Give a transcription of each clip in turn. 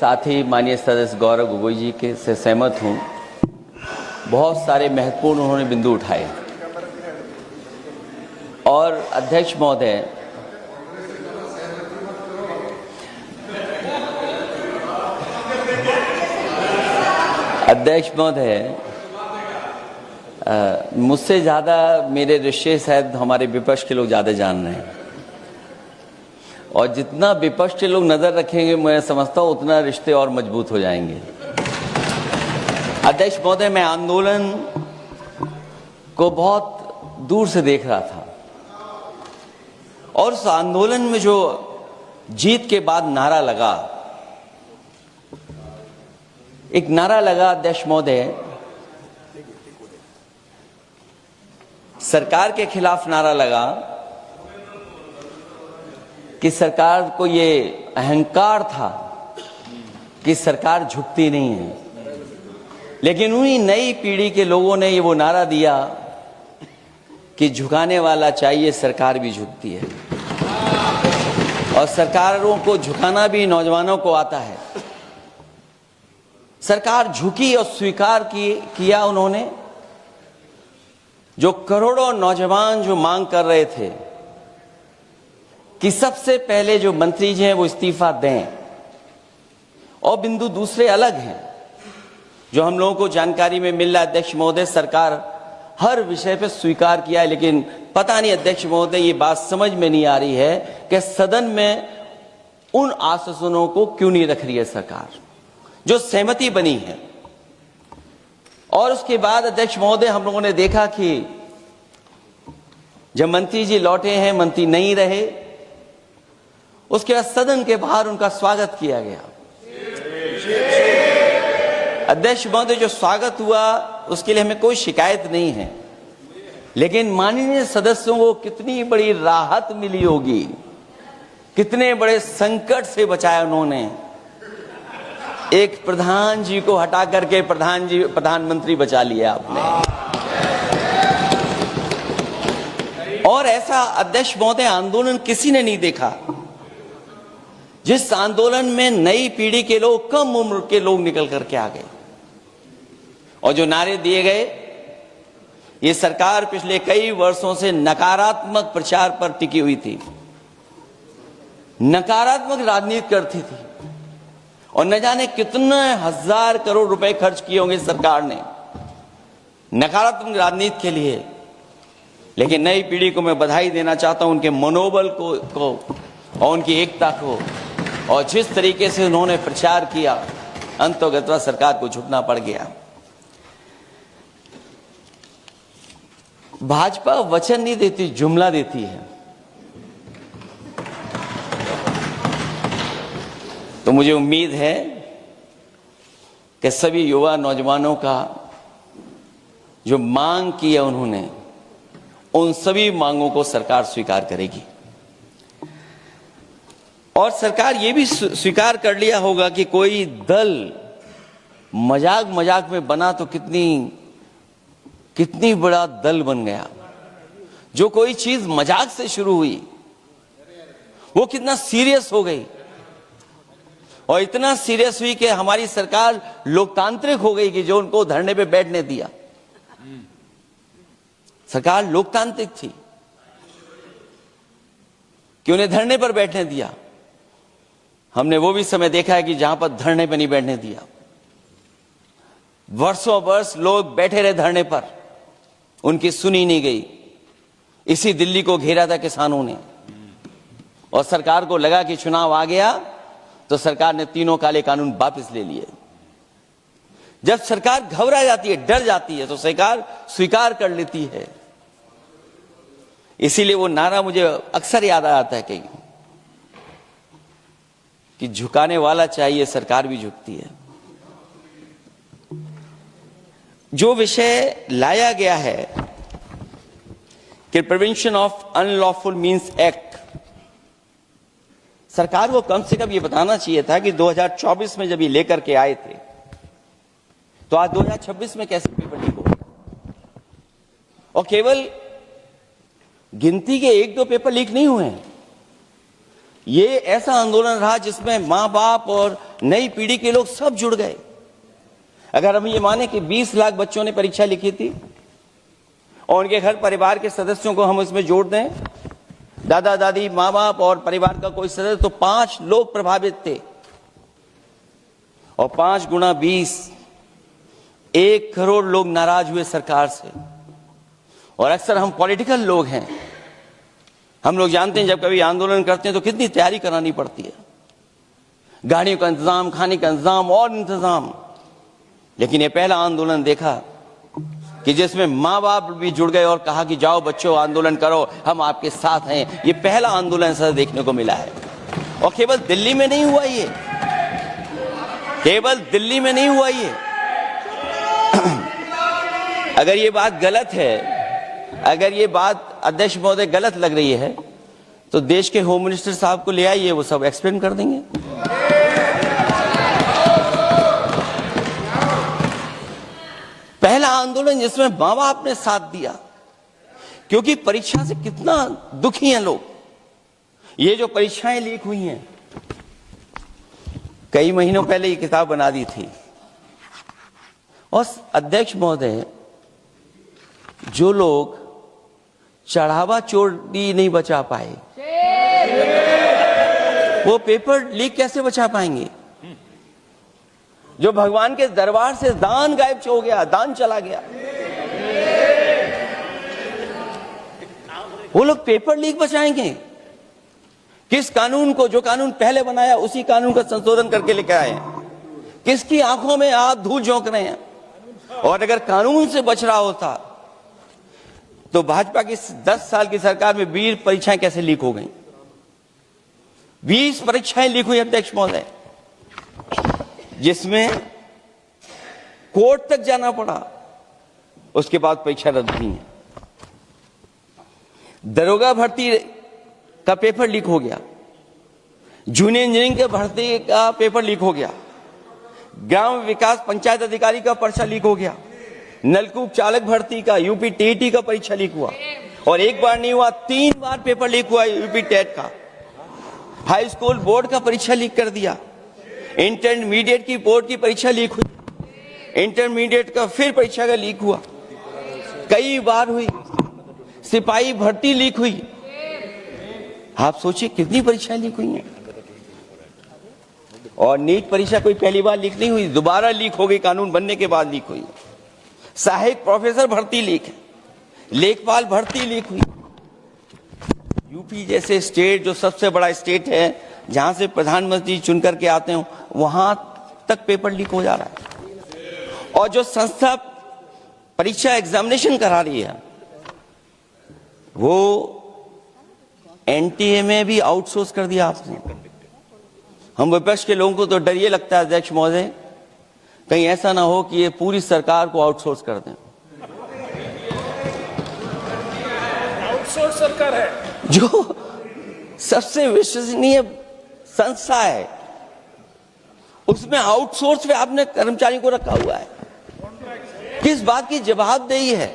साथी माननीय सदस्य गौरव गोगोई जी के से सहमत हूं। बहुत सारे महत्वपूर्ण उन्होंने बिंदु उठाए और अध्यक्ष महोदय, मुझसे ज़्यादा मेरे रिश्ते शायद हमारे विपक्ष के लोग ज़्यादा जान रहे हैं और जितना विपक्ष के लोग नज़र रखेंगे मैं समझता हूँ उतना रिश्ते और मजबूत हो जाएंगे। अध्यक्ष महोदय, मैं आंदोलन को बहुत दूर से देख रहा था और उस आंदोलन में जो जीत के बाद नारा लगा, एक नारा लगा अध्यक्ष महोदय, सरकार के खिलाफ नारा लगा कि सरकार को ये अहंकार था कि सरकार झुकती नहीं है, लेकिन उन्हीं नई पीढ़ी के लोगों ने ये वो नारा दिया कि झुकाने वाला चाहिए, सरकार भी झुकती है और सरकारों को झुकाना भी नौजवानों को आता है। सरकार झुकी और स्वीकार किया उन्होंने। जो करोड़ों नौजवान जो मांग कर रहे थे कि सबसे पहले जो मंत्री जी हैं वो इस्तीफा दें, और बिंदु दूसरे अलग हैं जो हम लोगों को जानकारी में मिल रहा है। अध्यक्ष महोदय, सरकार हर विषय पे स्वीकार किया है, लेकिन पता नहीं अध्यक्ष महोदय ये बात समझ में नहीं आ रही है कि सदन में उन आश्वासनों को क्यों नहीं रख रही है सरकार जो सहमति बनी है। और उसके बाद अध्यक्ष महोदय, हम लोगों ने देखा कि जब मंत्री जी लौटे हैं, मंत्री नहीं रहे, उसके बाद सदन के बाहर उनका स्वागत किया गया। अध्यक्ष महोदय, जो स्वागत हुआ उसके लिए हमें कोई शिकायत नहीं है, लेकिन माननीय सदस्यों को कितनी बड़ी राहत मिली होगी, कितने बड़े संकट से बचाया उन्होंने। एक प्रधान जी को हटा करके प्रधानमंत्री बचा लिया आपने। और ऐसा अध्यक्ष महोदय आंदोलन किसी ने नहीं देखा जिस आंदोलन में नई पीढ़ी के लोग, कम उम्र के लोग निकल करके आ गए और जो नारे दिए गए। ये सरकार पिछले कई वर्षों से नकारात्मक प्रचार पर टिकी हुई थी, नकारात्मक राजनीति करती थी और न जाने कितने हजार करोड़ रुपए खर्च किए होंगे सरकार ने नकारात्मक राजनीति के लिए। लेकिन नई पीढ़ी को मैं बधाई देना चाहता हूं, उनके मनोबल को और उनकी एकता को, और जिस तरीके से उन्होंने प्रचार किया, अंततः सरकार को झुकना पड़ गया। भाजपा वचन नहीं देती, जुमला देती है। तो मुझे उम्मीद है कि सभी युवा नौजवानों का जो मांग की है उन्होंने, उन सभी मांगों को सरकार स्वीकार करेगी। और सरकार ये भी स्वीकार कर लिया होगा कि कोई दल मजाक में बना तो कितनी बड़ा दल बन गया। जो कोई चीज मजाक से शुरू हुई वो कितना सीरियस हो गई, और इतना सीरियस हुई कि हमारी सरकार लोकतांत्रिक हो गई कि जो उनको धरने पे बैठने दिया। सरकार लोकतांत्रिक थी कि उन्हें धरने पर बैठने दिया। हमने वो भी समय देखा है कि जहां पर धरने पर नहीं बैठने दिया, वर्षों वर्ष लोग बैठे रहे धरने पर, उनकी सुनी नहीं गई। इसी दिल्ली को घेरा था किसानों ने, और सरकार को लगा कि चुनाव आ गया तो सरकार ने तीनों काले कानून वापस ले लिए। जब सरकार घबरा जाती है, डर जाती है, तो सरकार स्वीकार कर लेती है। इसीलिए वो नारा मुझे अक्सर याद आता है कि झुकाने वाला चाहिए, सरकार भी झुकती है। जो विषय लाया गया है कि prevention of unlawful means act, सरकार को कम से कम ये बताना चाहिए था कि 2024 में जब ये लेकर के आए थे तो आज 2026 में कैसे पेपर लीक हो। और केवल गिनती के 1-2 पेपर लीक नहीं हुए हैं, ये ऐसा आंदोलन रहा जिसमें माँ बाप और नई पीढ़ी के लोग सब जुड़ गए। अगर हम ये माने कि 20 लाख बच्चों ने परीक्षा लिखी थी और उनके घर परिवार के सदस्यों को हम इसमें जोड़ दें, दादा दादी, माँ बाप और परिवार का कोई सदस्य, तो 5 लोग प्रभावित थे। और 5 गुना 20, 1 करोड़ लोग नाराज हुए सरकार से। और अक्सर हम पॉलिटिकल लोग हैं, हम लोग जानते हैं जब कभी आंदोलन करते हैं तो कितनी तैयारी करानी पड़ती है, गाड़ियों का इंतजाम, खाने का इंतजाम और इंतजाम। लेकिन ये पहला आंदोलन देखा कि जिसमें माँ बाप भी जुड़ गए और कहा कि जाओ बच्चों आंदोलन करो, हम आपके साथ हैं। ये पहला आंदोलन ऐसा देखने को मिला है। और केवल दिल्ली में नहीं हुआ ये, केवल दिल्ली में नहीं हुआ ये। अगर ये बात गलत है, अगर ये बात अध्यक्ष महोदय गलत लग रही है, तो देश के होम मिनिस्टर साहब को ले आइए, वो सब एक्सप्लेन कर देंगे। पहला आंदोलन जिसमें माँ बाप ने साथ दिया, क्योंकि परीक्षा से कितना दुखी हैं लोग। ये जो परीक्षाएं लीक हुई हैं, कई महीनों पहले ये किताब बना दी थी। और अध्यक्ष महोदय, जो लोग चढ़ावा चोरी नहीं बचा पाए, वो पेपर लीक कैसे बचा पाएंगे? जो भगवान के दरबार से दान गायब हो गया, दान चला गया, वो लोग पेपर लीक बचाएंगे? किस कानून को, जो कानून पहले बनाया उसी कानून का संशोधन करके लेकर आए? किसकी आंखों में आप धूल झोंक रहे हैं? और अगर कानून से बच रहा होता तो भाजपा की 10 साल की सरकार में 20 परीक्षाएं कैसे लीक हो गई? 20 परीक्षाएं लीक हुई अध्यक्ष महोदय, जिसमें कोर्ट तक जाना पड़ा, उसके बाद परीक्षा रद्द हुई है। दरोगा भर्ती का पेपर लीक हो गया, जूनियर इंजीनियरिंग के भर्ती का पेपर लीक हो गया, ग्राम विकास पंचायत अधिकारी का पर्चा लीक हो गया, नलकूप चालक भर्ती का, यूपी टीईटी का परीक्षा लीक हुआ। और एक बार नहीं हुआ, 3 बार पेपर लीक हुआ यूपी टेट का। हाई स्कूल बोर्ड का परीक्षा लीक कर दिया, इंटरमीडिएट की बोर्ड की परीक्षा लीक हुई, इंटरमीडिएट का फिर परीक्षा का लीक हुआ, कई बार हुई। सिपाही भर्ती लीक हुई। आप सोचिए कितनी परीक्षाएं लीक हुई हैं। और नीट परीक्षा कोई पहली बार लीक नहीं हुई, दोबारा लीक हो गई, कानून बनने के बाद लीक हुई। सहायक प्रोफेसर भर्ती लीक है, लेखपाल भर्ती लीक हुई। यूपी जैसे स्टेट, जो सबसे बड़ा स्टेट है, जहां से प्रधानमंत्री चुन करके आते हो, वहां तक पेपर लीक हो जा रहा है। और जो संस्था परीक्षा एग्जामिनेशन करा रही है, वो एनटीए में भी आउटसोर्स कर दिया आपने। हम विपक्ष के लोगों को तो डर ये लगता है अध्यक्ष महोदय, कहीं ऐसा ना हो कि ये पूरी सरकार को आउटसोर्स कर दें। आउटसोर्स सरकार है, जो सबसे विश्वसनीय संस्था है, उसमें आउटसोर्स पे आपने कर्मचारी को रखा हुआ है। किस बात की जवाबदेही है?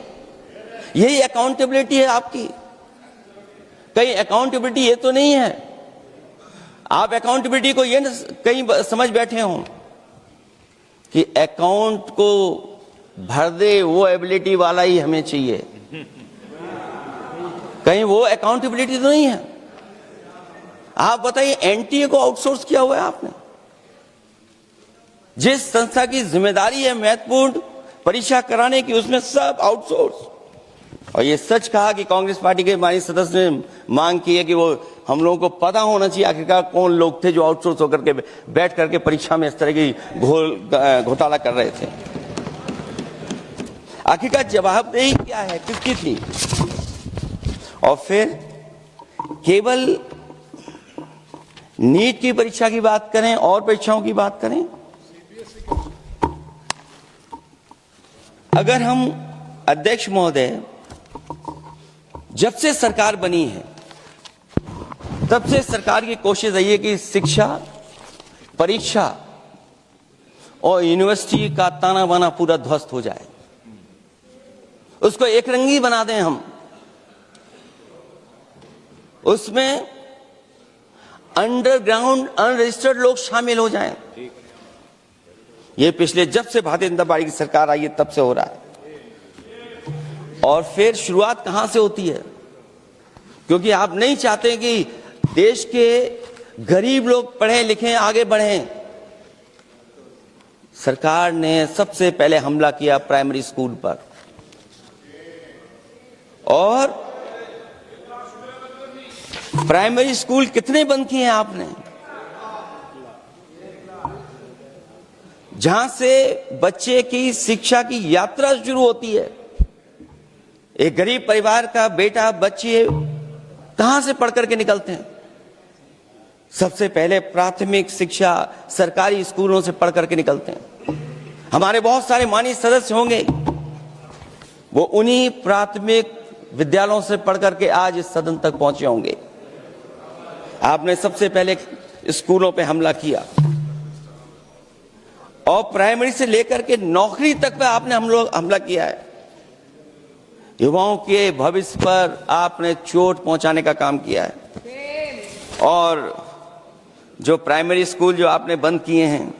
यही अकाउंटेबिलिटी है आपकी? कहीं अकाउंटेबिलिटी ये तो नहीं है, आप अकाउंटेबिलिटी को ये कहीं समझ बैठे हो कि अकाउंट को भर दे वो एबिलिटी वाला ही हमें चाहिए? कहीं वो अकाउंटेबिलिटी तो नहीं है। आप बताइए, एनटीए को आउटसोर्स किया हुआ है आपने। जिस संस्था की जिम्मेदारी है महत्वपूर्ण परीक्षा कराने की, उसमें सब आउटसोर्स। और ये सच कहा कि कांग्रेस पार्टी के हमारे सदस्य ने मांग की है कि वो हम लोगों को पता होना चाहिए आखिरकार कौन लोग थे जो आउटसोर्स होकर के बैठ करके परीक्षा में इस तरह की घोटाला कर रहे थे। आखिरकार जवाबदेही क्या है, किसकी थी? और फिर केवल नीट की परीक्षा की बात करें और परीक्षाओं की बात करें, अगर हम अध्यक्ष महोदय, जब से सरकार बनी है तब से सरकार की कोशिश रही है कि शिक्षा, परीक्षा और यूनिवर्सिटी का ताना बाना पूरा ध्वस्त हो जाए, उसको एक रंगी बना दें हम। उसमें अंडरग्राउंड अनरजिस्टर्ड लोग शामिल हो जाएं। ये पिछले जब से भारतीय जनता पार्टी की सरकार आई है तब से हो रहा है। और फिर शुरुआत कहां से होती है? क्योंकि आप नहीं चाहते कि देश के गरीब लोग पढ़ें लिखें आगे बढ़ें। सरकार ने सबसे पहले हमला किया प्राइमरी स्कूल पर, और प्राइमरी स्कूल कितने बंद किए हैं आपने? जहां से बच्चे की शिक्षा की यात्रा शुरू होती है। एक गरीब परिवार का बेटा बच्चे कहां से पढ़ करके निकलते हैं? सबसे पहले प्राथमिक शिक्षा सरकारी स्कूलों से पढ़ करके निकलते हैं। हमारे बहुत सारे माननीय सदस्य होंगे, वो उन्हीं प्राथमिक विद्यालयों से पढ़ करके आज इस सदन तक पहुंचे होंगे। आपने सबसे पहले स्कूलों पे हमला किया, और प्राइमरी से लेकर के नौकरी तक पे आपने हमला किया है। युवाओं के भविष्य पर आपने चोट पहुंचाने का काम किया है। और जो प्राइमरी स्कूल जो आपने बंद किए हैं,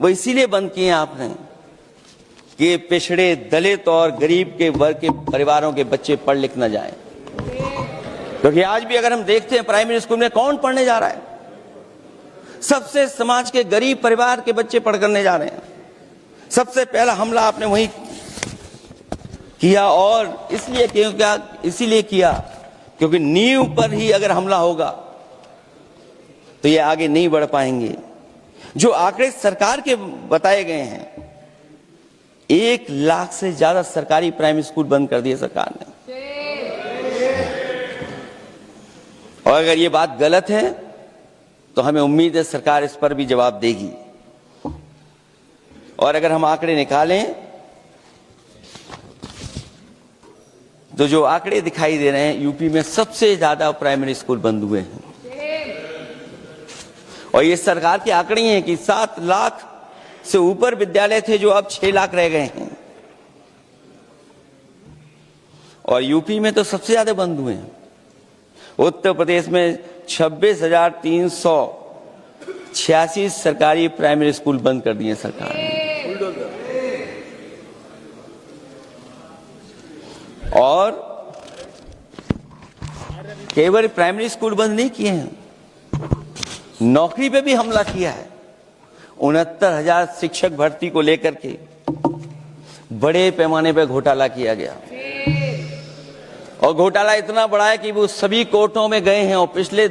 वो इसीलिए बंद किए हैं आपने कि पिछड़े, दलित और गरीब के वर्ग के परिवारों के बच्चे पढ़ लिख न जाएं। क्योंकि आज भी अगर हम देखते हैं प्राइमरी स्कूल में कौन पढ़ने जा रहा है? सबसे समाज के गरीब परिवार के बच्चे पढ़ करने जा रहे हैं। सबसे पहला हमला आपने वही किया, और इसीलिए किया क्योंकि नींव पर ही अगर हमला होगा तो ये आगे नहीं बढ़ पाएंगे। जो आंकड़े सरकार के बताए गए हैं, 1 लाख से ज्यादा सरकारी प्राइमरी स्कूल बंद कर दिए सरकार ने। और अगर ये बात गलत है तो हमें उम्मीद है सरकार इस पर भी जवाब देगी। और अगर हम आंकड़े निकालें तो जो आंकड़े दिखाई दे रहे हैं, यूपी में सबसे ज्यादा प्राइमरी स्कूल बंद हुए हैं। और ये सरकार के आंकड़े हैं कि 7 लाख से ऊपर विद्यालय थे जो अब 6 लाख रह गए हैं। और यूपी में तो सबसे ज्यादा बंद हुए हैं। उत्तर प्रदेश में 26,386 सरकारी प्राइमरी स्कूल बंद कर दिए सरकार ने। और केवल प्राइमरी स्कूल बंद नहीं किए हैं, नौकरी पे भी हमला किया है। 69,000 शिक्षक भर्ती को लेकर के बड़े पैमाने पर घोटाला किया गया। और घोटाला इतना बड़ा है कि वो सभी कोर्टों में गए हैं और पिछले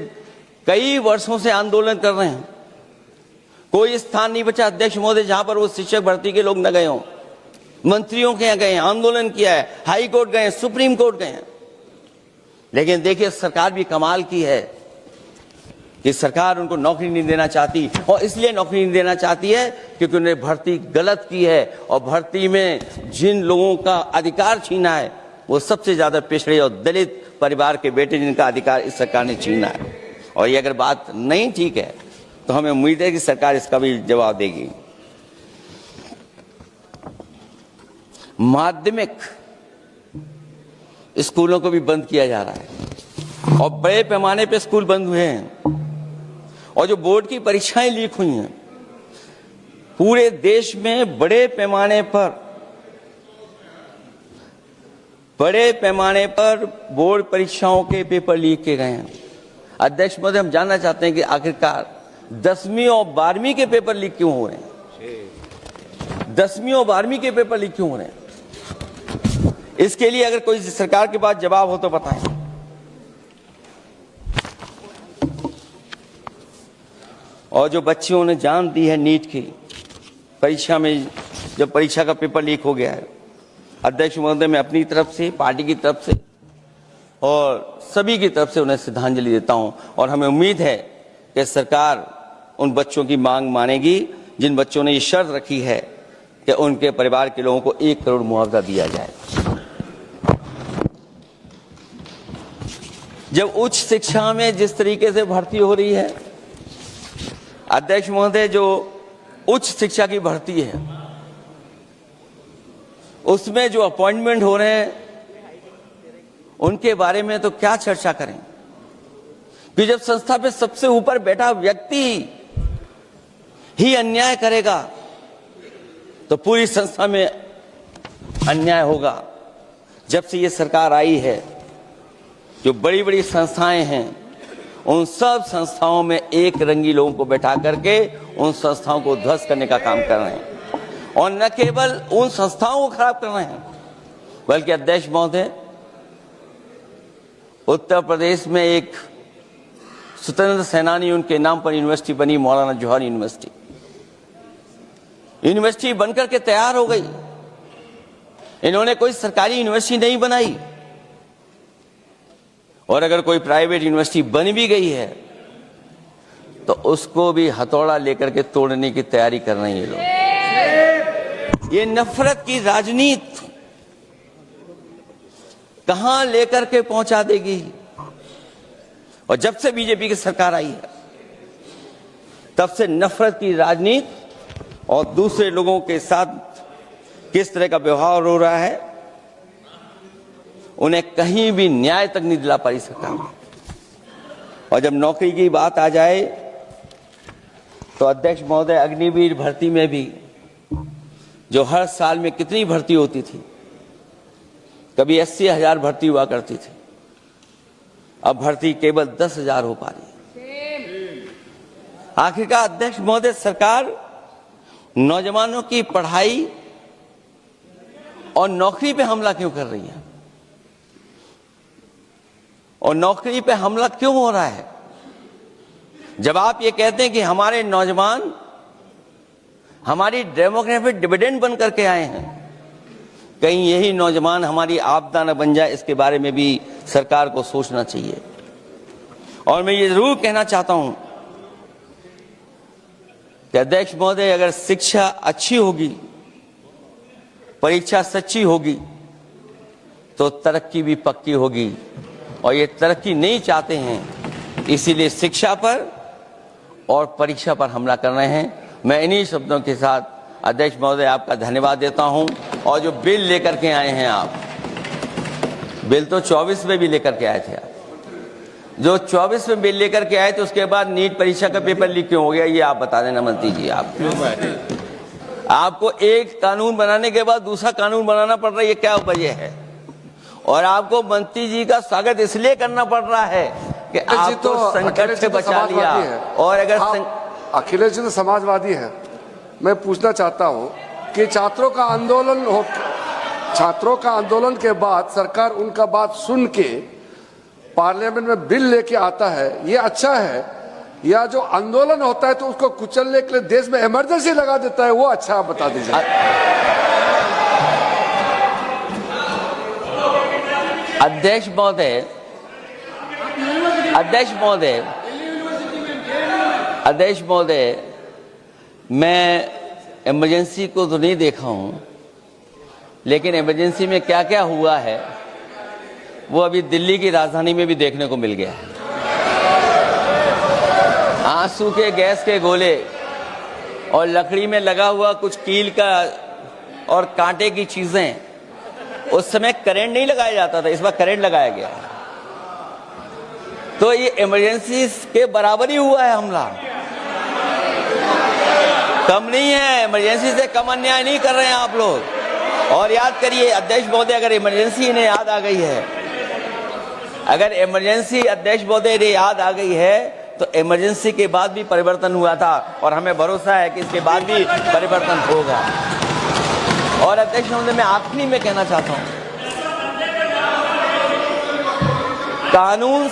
कई वर्षों से आंदोलन कर रहे हैं। कोई स्थान नहीं बचा अध्यक्ष महोदय जहां पर वो शिक्षक भर्ती के लोग न गए हों। मंत्रियों के यहाँ गए हैं, आंदोलन किया है, हाई कोर्ट गए हैं, सुप्रीम कोर्ट गए हैं। लेकिन देखिए सरकार भी कमाल की है कि सरकार उनको नौकरी नहीं देना चाहती। और इसलिए नौकरी नहीं देना चाहती है क्योंकि उन्होंने भर्ती गलत की है। और भर्ती में जिन लोगों का अधिकार छीना है वो सबसे ज्यादा पिछड़े और दलित परिवार के बेटे, जिनका अधिकार इस सरकार ने छीना है। और ये अगर बात नहीं ठीक है तो हमें उम्मीद है कि सरकार इसका भी जवाब देगी। माध्यमिक स्कूलों को भी बंद किया जा रहा है और बड़े पैमाने पे स्कूल बंद हुए हैं। और जो बोर्ड की परीक्षाएं लीक हुई हैं, पूरे देश में बड़े पैमाने पर बोर्ड परीक्षाओं के पेपर लीक किए गए हैं। अध्यक्ष महोदय, हम जानना चाहते हैं कि आखिरकार 10वीं और 12वीं के पेपर लीक क्यों हो रहे हैं? 10वीं और 12वीं के पेपर लीक क्यों हो रहे हैं? इसके लिए अगर कोई सरकार के पास जवाब हो तो बताएं। और जो बच्चियों ने जान दी है नीट की परीक्षा में, जब परीक्षा का पेपर लीक हो गया है, अध्यक्ष महोदय, मैं अपनी तरफ से, पार्टी की तरफ से और सभी की तरफ से उन्हें श्रद्धांजलि देता हूं। और हमें उम्मीद है कि सरकार उन बच्चों की मांग मानेगी जिन बच्चों ने ये शर्त रखी है कि उनके परिवार के लोगों को 1 करोड़ मुआवजा दिया जाए। जब उच्च शिक्षा में जिस तरीके से भर्ती हो रही है, अध्यक्ष महोदय, जो उच्च शिक्षा की भर्ती है उसमें जो अपॉइंटमेंट हो रहे हैं उनके बारे में तो क्या चर्चा करें। कि जब संस्था पे सबसे ऊपर बैठा व्यक्ति ही अन्याय करेगा तो पूरी संस्था में अन्याय होगा। जब से ये सरकार आई है, जो बड़ी बड़ी संस्थाएं हैं, उन सब संस्थाओं में एक रंगी लोगों को बैठा करके उन संस्थाओं को ध्वस्त करने का काम कर रहे हैं। और न केवल उन संस्थाओं को खराब कर रहे हैं, बल्कि अध्यक्ष महोदय, उत्तर प्रदेश में एक स्वतंत्र सेनानी, उनके नाम पर यूनिवर्सिटी बनी, मौलाना जौहर यूनिवर्सिटी। यूनिवर्सिटी बनकर के तैयार हो गई। इन्होंने कोई सरकारी यूनिवर्सिटी नहीं बनाई, और अगर कोई प्राइवेट यूनिवर्सिटी बन भी गई है तो उसको भी हथौड़ा लेकर के तोड़ने की तैयारी कर रहे हैं ये लोग। ये नफरत की राजनीति कहां लेकर के पहुंचा देगी। और जब से बीजेपी की सरकार आई है, तब से नफरत की राजनीति और दूसरे लोगों के साथ किस तरह का व्यवहार हो रहा है, उन्हें कहीं भी न्याय तक नहीं दिला पाई सरकार। और जब नौकरी की बात आ जाए तो अध्यक्ष महोदय, अग्निवीर भर्ती में भी जो हर साल में कितनी भर्ती होती थी, कभी 80,000 भर्ती हुआ करती थी, अब भर्ती केवल 10,000 हो पा रही है। आखिरकार अध्यक्ष महोदय, सरकार नौजवानों की पढ़ाई और नौकरी पे हमला क्यों कर रही है, और नौकरी पे हमला क्यों हो रहा है? जब आप ये कहते हैं कि हमारे नौजवान हमारी डेमोग्राफिक डिविडेंड बन करके आए हैं, कहीं यही नौजवान हमारी आपदा न बन जाए, इसके बारे में भी सरकार को सोचना चाहिए। और मैं ये जरूर कहना चाहता हूं कि अध्यक्ष महोदय, अगर शिक्षा अच्छी होगी, परीक्षा सच्ची होगी, तो तरक्की भी पक्की होगी। और ये तरक्की नहीं चाहते हैं, इसीलिए शिक्षा पर और परीक्षा पर हमला कर रहे हैं। मैं इन्हीं शब्दों के साथ अध्यक्ष महोदय आपका धन्यवाद देता हूं। और जो बिल लेकर के आए हैं आप, बिल तो 24 में भी लेकर के आए थे आप, जो 24 में बिल लेकर के आए थे, उसके बाद नीट परीक्षा का पेपर लीक क्यों हो गया, ये आप बता देना मंत्री जी। आपको एक कानून बनाने के बाद दूसरा कानून बनाना पड़ रहा है, ये क्या वजह है? और आपको मंत्री जी का स्वागत इसलिए करना पड़ रहा है कि आपको संकट से बचा लिया। और अगर अखिलेश जी तो समाजवादी है, मैं पूछना चाहता हूं कि छात्रों का आंदोलन के बाद सरकार उनका बात सुन के पार्लियामेंट में बिल लेके आता है, ये अच्छा है? या जो आंदोलन होता है तो उसको कुचलने के लिए देश में इमरजेंसी लगा देता है, वो अच्छा? आप बता दीजिए। अध्यक्ष महोदय, मैं इमरजेंसी को तो नहीं देखा हूं, लेकिन इमरजेंसी में क्या क्या हुआ है वो अभी दिल्ली की राजधानी में भी देखने को मिल गया है। आंसू के गैस के गोले और लकड़ी में लगा हुआ कुछ कील का और कांटे की चीजें, उस समय करंट नहीं लगाया जाता था, इस बार करंट लगाया गया। तो ये इमरजेंसी के बराबर ही हुआ है हमला, कम नहीं है। इमरजेंसी से कम अन्याय नहीं कर रहे हैं आप लोग। और याद करिए अध्यक्ष महोदय, अगर इमरजेंसी इन्हें याद आ गई है, अगर इमरजेंसी अध्यक्ष महोदय इन्हें याद आ गई है, तो इमरजेंसी के बाद भी परिवर्तन हुआ था, और हमें भरोसा है कि इसके बाद भी परिवर्तन होगा। और अध्यक्ष महोदय, मैं आखिरी में कहना चाहता हूं, कानून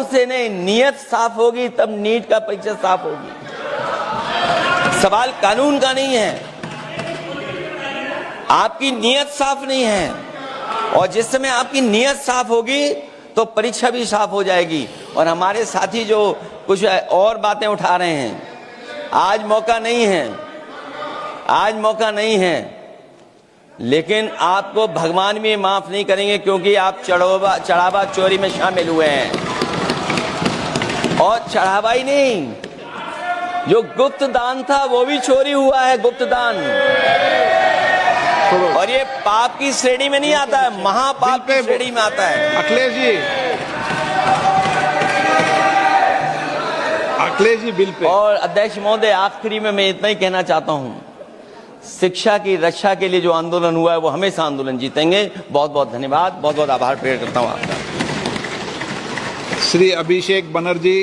से नहीं, नियत साफ होगी तब नीट का परीक्षा साफ होगी। सवाल कानून का नहीं है, आपकी नियत साफ नहीं है। और जिस समय आपकी नियत साफ होगी तो परीक्षा भी साफ हो जाएगी। और हमारे साथी जो कुछ और बातें उठा रहे हैं, आज मौका नहीं है, लेकिन आपको भगवान भी माफ नहीं करेंगे, क्योंकि आप चढ़ावा चोरी में शामिल हुए हैं। और चढ़ावा ही नहीं, जो गुप्त दान था वो भी चोरी हुआ है, गुप्त दान। और ये पाप की श्रेणी में नहीं आता है, महापाप की श्रेणी में आता है। अखिलेश जी अखिलेश जी बिल पे और अध्यक्ष महोदय, आखिरी में मैं इतना ही कहना चाहता हूं, शिक्षा की रक्षा के लिए जो आंदोलन हुआ है वो हमेशा आंदोलन जीतेंगे। बहुत बहुत धन्यवाद, बहुत बहुत आभार प्रकट करता हूं आपका। श्री अभिषेक बनर्जी।